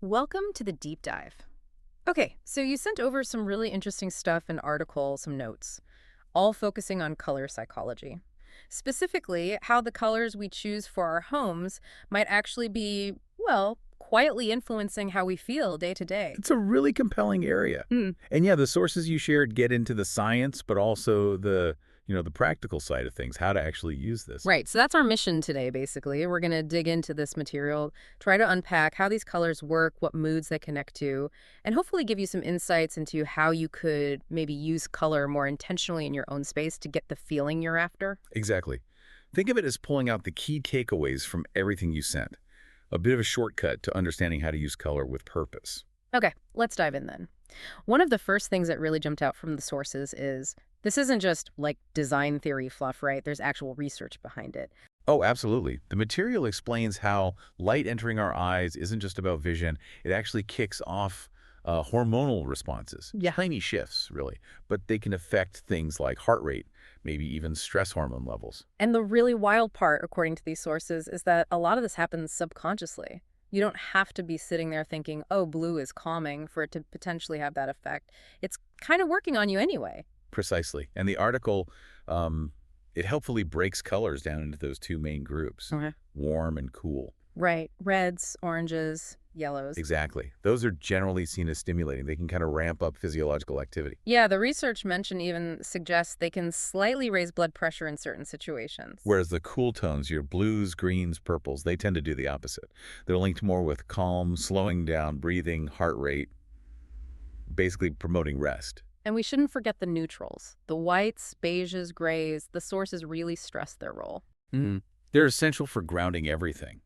Welcome to the deep dive. Okay, so you sent over some really interesting stuff, an article, some notes, all focusing on color psychology. Specifically, how the colors we choose for our homes might actually be, well, quietly influencing how we feel day to day. It's a really compelling area. Hmm. And yeah, the sources you shared get into the science, but also the practical side of things, how to actually use this. Right, so that's our mission today, basically. We're going to dig into this material, try to unpack how these colors work, what moods they connect to, and hopefully give you some insights into how you could maybe use color more intentionally in your own space to get the feeling you're after. Exactly. Think of it as pulling out the key takeaways from everything you sent. A bit of a shortcut to understanding how to use color with purpose. Okay, let's dive in then. One of the first things that really jumped out from the sources is this isn't just like design theory fluff, right? There's actual research behind it. Oh, absolutely. The material explains how light entering our eyes isn't just about vision. It actually kicks off hormonal responses. Yeah. Tiny shifts, really. But they can affect things like heart rate, maybe even stress hormone levels. And the really wild part, according to these sources, is that a lot of this happens subconsciously. You don't have to be sitting there thinking, oh, blue is calming for it to potentially have that effect. It's kind of working on you anyway. Precisely. And the article, it helpfully breaks colors down into those two main groups, Okay. warm and cool. Right. Reds, oranges, yellows. Exactly. Those are generally seen as stimulating. They can kind of ramp up physiological activity. Yeah, the research mentioned even suggests they can slightly raise blood pressure in certain situations. Whereas the cool tones, your blues, greens, purples, they tend to do the opposite. They're linked more with calm, slowing down, breathing, heart rate, basically promoting rest. And we shouldn't forget the neutrals. The whites, beiges, grays, the sources really stress their role. They're essential for grounding everything,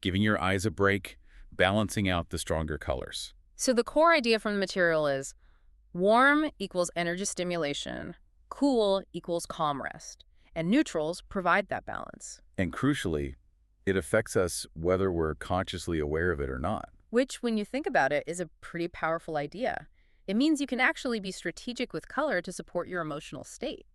giving your eyes a break, balancing out the stronger colors. So the core idea from the material is warm equals energy stimulation, cool equals calm rest, and neutrals provide that balance, And crucially, it affects us whether we're consciously aware of it or not. which, when you think about it, is a pretty powerful idea. It means you can actually be strategic with color to support your emotional state.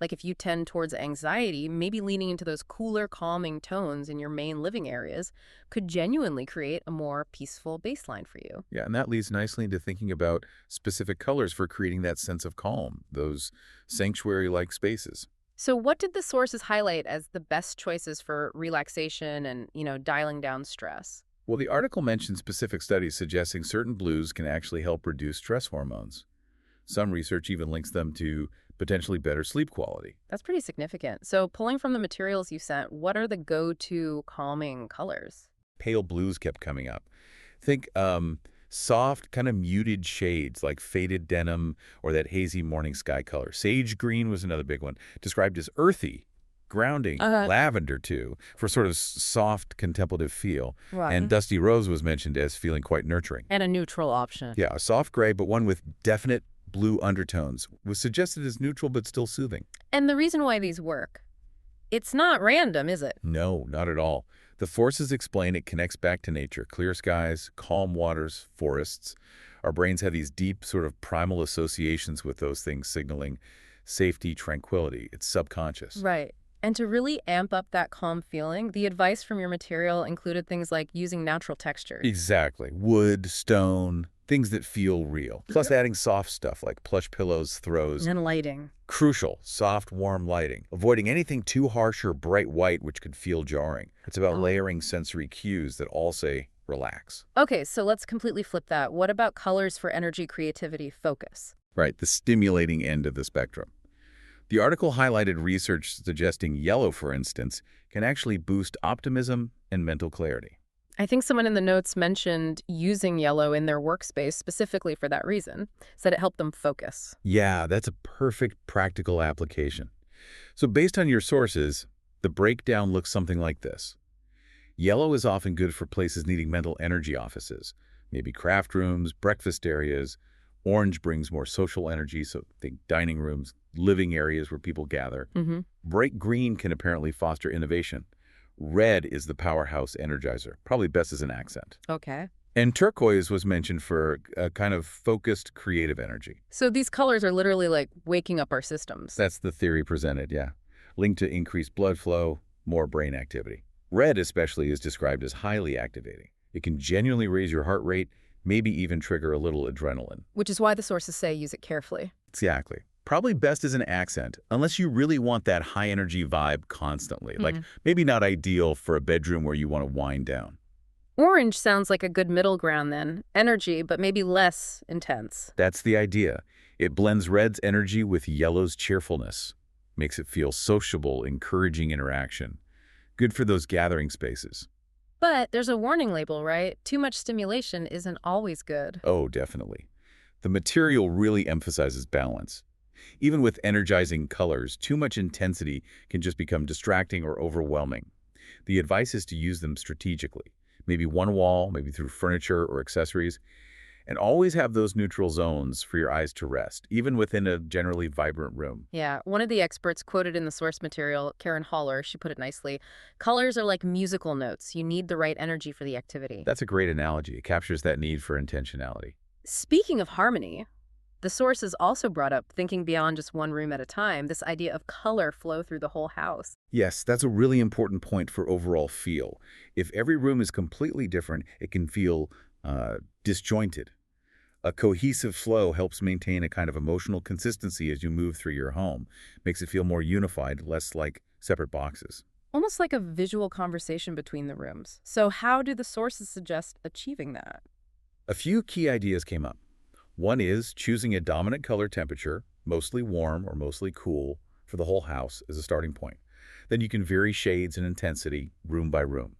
Like if you tend towards anxiety, maybe leaning into those cooler, calming tones in your main living areas could genuinely create a more peaceful baseline for you. Yeah, and that leads nicely into thinking about specific colors for creating that sense of calm, those sanctuary-like spaces. So what did the sources highlight as the best choices for relaxation and, dialing down stress? Well, the article mentioned specific studies suggesting certain blues can actually help reduce stress hormones. Some research even links them to potentially better sleep quality. That's pretty significant. So pulling from the materials you sent, what are the go-to calming colors? Pale blues kept coming up. Think soft, kind of muted shades like faded denim or that hazy morning sky color. Sage green was another big one, described as earthy, grounding, Uh, lavender too, for sort of soft contemplative feel. right. And dusty rose was mentioned as feeling quite nurturing. And a neutral option. Yeah, a soft gray, but one with definite blue undertones was suggested as neutral but still soothing. And the reason why these work, it's not random, is it? No, not at all. The forces explain it connects back to nature. Clear skies, calm waters, forests. Our brains have these deep sort of primal associations with those things signaling safety, tranquility. It's subconscious. Right. And to really amp up that calm feeling, the advice from your material included things like using natural textures. Exactly. Wood, stone, things that feel real. Plus adding soft stuff like plush pillows, throws. And lighting. Crucial, soft, warm lighting. Avoiding anything too harsh or bright white, which could feel jarring. It's about Oh. layering sensory cues that all say, relax. Okay, so let's completely flip that. What about colors for energy, creativity, focus? Right, the stimulating end of the spectrum. The article highlighted research suggesting yellow, for instance, can actually boost optimism and mental clarity. I think someone in the notes mentioned using yellow in their workspace specifically for that reason, said it helped them focus. Yeah, that's a perfect practical application. So based on your sources, the breakdown looks something like this. Yellow is often good for places needing mental energy offices, maybe craft rooms, breakfast areas. Orange brings more social energy, so think dining rooms, living areas where people gather. Mm-hmm. Bright green can apparently foster innovation. Red is the powerhouse energizer, probably best as an accent. Okay. And turquoise was mentioned for a kind of focused, creative energy. So these colors are literally like waking up our systems. That's the theory presented, yeah. Linked to increased blood flow, more brain activity. Red especially is described as highly activating. It can genuinely raise your heart rate, maybe even trigger a little adrenaline. Which is why the sources say use it carefully. Exactly. Probably best as an accent, unless you really want that high-energy vibe constantly. Like, Hmm. maybe not ideal for a bedroom where you want to wind down. Orange sounds like a good middle ground then. Energy, but maybe less intense. That's the idea. It blends red's energy with yellow's cheerfulness. Makes it feel sociable, encouraging interaction. Good for those gathering spaces. But there's a warning label, right? Too much stimulation isn't always good. Oh, definitely. The material really emphasizes balance. Even with energizing colors, too much intensity can just become distracting or overwhelming. The advice is to use them strategically. Maybe one wall, maybe through furniture or accessories, and always have those neutral zones for your eyes to rest, even within a generally vibrant room. Yeah, one of the experts quoted in the source material, Karen Haller, she put it nicely, colors are like musical notes. You need the right energy for the activity. That's a great analogy. It captures that need for intentionality. Speaking of harmony, the sources also brought up thinking beyond just one room at a time, this idea of color flow through the whole house. Yes, that's a really important point for overall feel. If every room is completely different, it can feel disjointed. A cohesive flow helps maintain a kind of emotional consistency as you move through your home. Makes it feel more unified, less like separate boxes. Almost like a visual conversation between the rooms. So how do the sources suggest achieving that? A few key ideas came up. One is choosing a dominant color temperature, mostly warm or mostly cool, for the whole house as a starting point. Then you can vary shades and intensity room by room.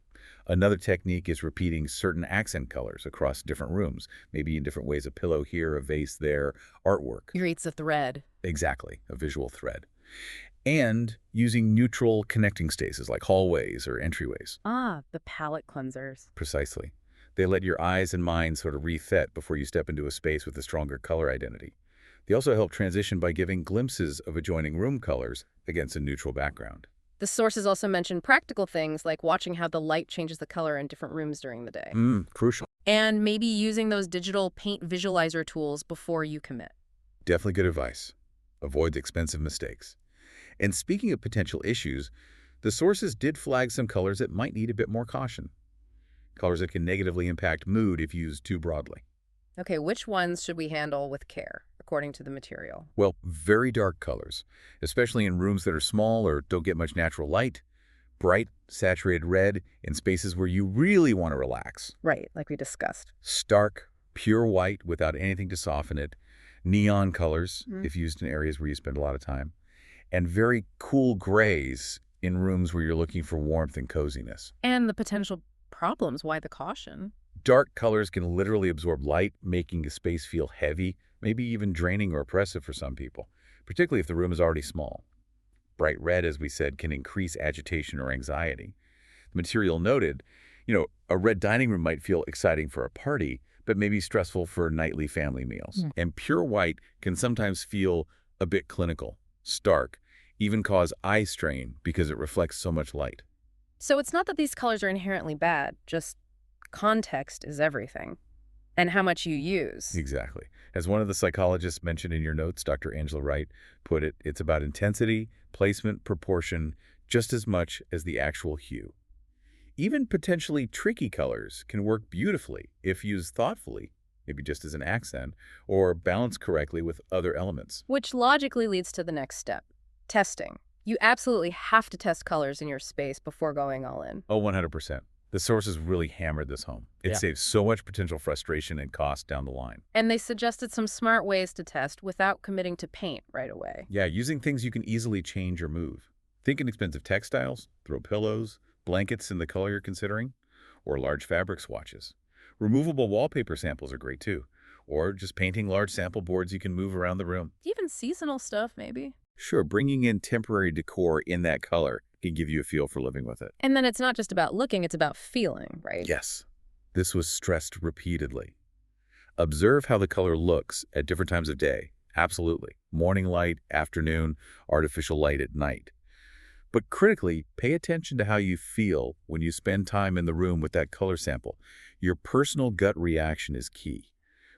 Another technique is repeating certain accent colors across different rooms, maybe in different ways, a pillow here, a vase there, artwork. Creates a thread. Exactly, a visual thread. And using neutral connecting spaces like hallways or entryways. Ah, the palette cleansers. Precisely. They let your eyes and mind sort of reset before you step into a space with a stronger color identity. They also help transition by giving glimpses of adjoining room colors against a neutral background. The sources also mention practical things like watching how the light changes the color in different rooms during the day. Crucial. And maybe using those digital paint visualizer tools before you commit. Definitely good advice. Avoid the expensive mistakes. And speaking of potential issues, the sources did flag some colors that might need a bit more caution. Colors that can negatively impact mood if used too broadly. Okay, which ones should we handle with care, according to the material? Well, very dark colors, especially in rooms that are small or don't get much natural light. Bright, saturated red in spaces where you really want to relax. Right, like we discussed. Stark, pure white without anything to soften it. Neon colors, Mm. if used in areas where you spend a lot of time. And very cool grays in rooms where you're looking for warmth and coziness. And the potential problems, why the caution? Dark colors can literally absorb light, making a space feel heavy, maybe even draining or oppressive for some people, particularly if the room is already small. Bright red, as we said, can increase agitation or anxiety. The material noted, a red dining room might feel exciting for a party, but maybe stressful for nightly family meals. Hmm. And pure white can sometimes feel a bit clinical, stark, even cause eye strain because it reflects so much light. So it's not that these colors are inherently bad, just context is everything. And how much you use. Exactly. As one of the psychologists mentioned in your notes, Dr. Angela Wright, put it, it's about intensity, placement, proportion, just as much as the actual hue. Even potentially tricky colors can work beautifully if used thoughtfully, maybe just as an accent, or balanced correctly with other elements. Which logically leads to the next step, testing. You absolutely have to test colors in your space before going all in. Oh, 100%. The sources really hammered this home. It Yeah. saves so much potential frustration and cost down the line. And they suggested some smart ways to test without committing to paint right away. Yeah, using things you can easily change or move. Think inexpensive textiles, throw pillows, blankets in the color you're considering, or large fabric swatches. Removable wallpaper samples are great too, or just painting large sample boards you can move around the room. Even seasonal stuff, maybe. Sure, bringing in temporary decor in that color can give you a feel for living with it. And then it's not just about looking, it's about feeling, right? Yes, this was stressed repeatedly. Observe how the color looks at different times of day. Absolutely. Morning light, afternoon, artificial light at night. But critically, pay attention to how you feel when you spend time in the room with that color sample. Your personal gut reaction is key.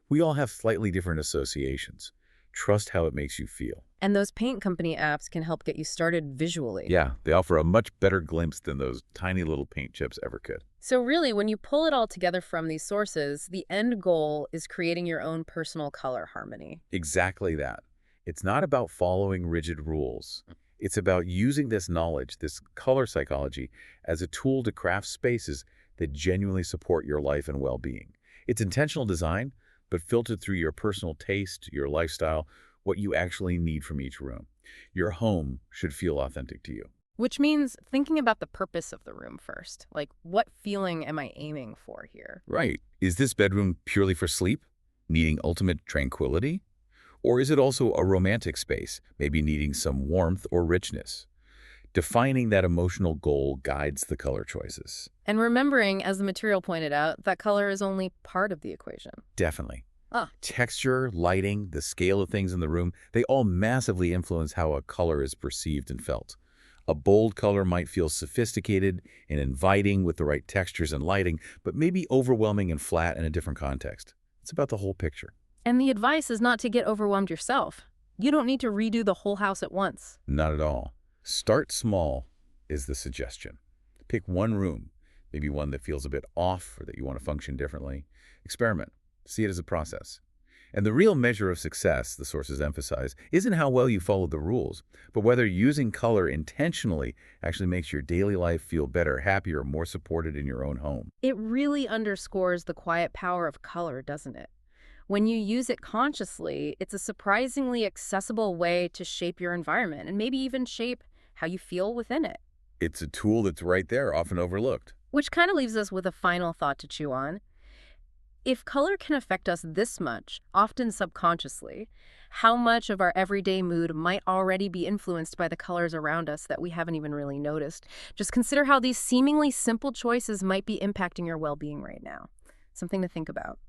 We all have slightly different associations. Trust how it makes you feel. And those paint company apps can help get you started visually. Yeah, they offer a much better glimpse than those tiny little paint chips ever could. So really, when you pull it all together from these sources, the end goal is creating your own personal color harmony. Exactly that. It's not about following rigid rules. It's about using this knowledge, this color psychology, as a tool to craft spaces that genuinely support your life and well-being. It's intentional design, but filtered through your personal taste, your lifestyle, what you actually need from each room. Your home should feel authentic to you. Which means thinking about the purpose of the room first. Like, what feeling am I aiming for here? Right. Is this bedroom purely for sleep, needing ultimate tranquility? Or is it also a romantic space, maybe needing some warmth or richness? Defining that emotional goal guides the color choices. And remembering, as the material pointed out, that color is only part of the equation. Definitely. Ah, Texture, lighting, the scale of things in the room, they all massively influence how a color is perceived and felt. A bold color might feel sophisticated and inviting with the right textures and lighting, but maybe overwhelming and flat in a different context. It's about the whole picture. and the advice is not to get overwhelmed yourself. You don't need to redo the whole house at once. Not at all. Start small is the suggestion. Pick one room, maybe one that feels a bit off or that you want to function differently. Experiment. See it as a process. And the real measure of success, the sources emphasize, isn't how well you follow the rules, but whether using color intentionally actually makes your daily life feel better, happier, more supported in your own home. It really underscores the quiet power of color, doesn't it? When you use it consciously, it's a surprisingly accessible way to shape your environment and maybe even shape how you feel within it. It's a tool that's right there, often overlooked. Which kind of leaves us with a final thought to chew on. If color can affect us this much, often subconsciously, how much of our everyday mood might already be influenced by the colors around us that we haven't even really noticed? Just consider how these seemingly simple choices might be impacting your well-being right now. Something to think about.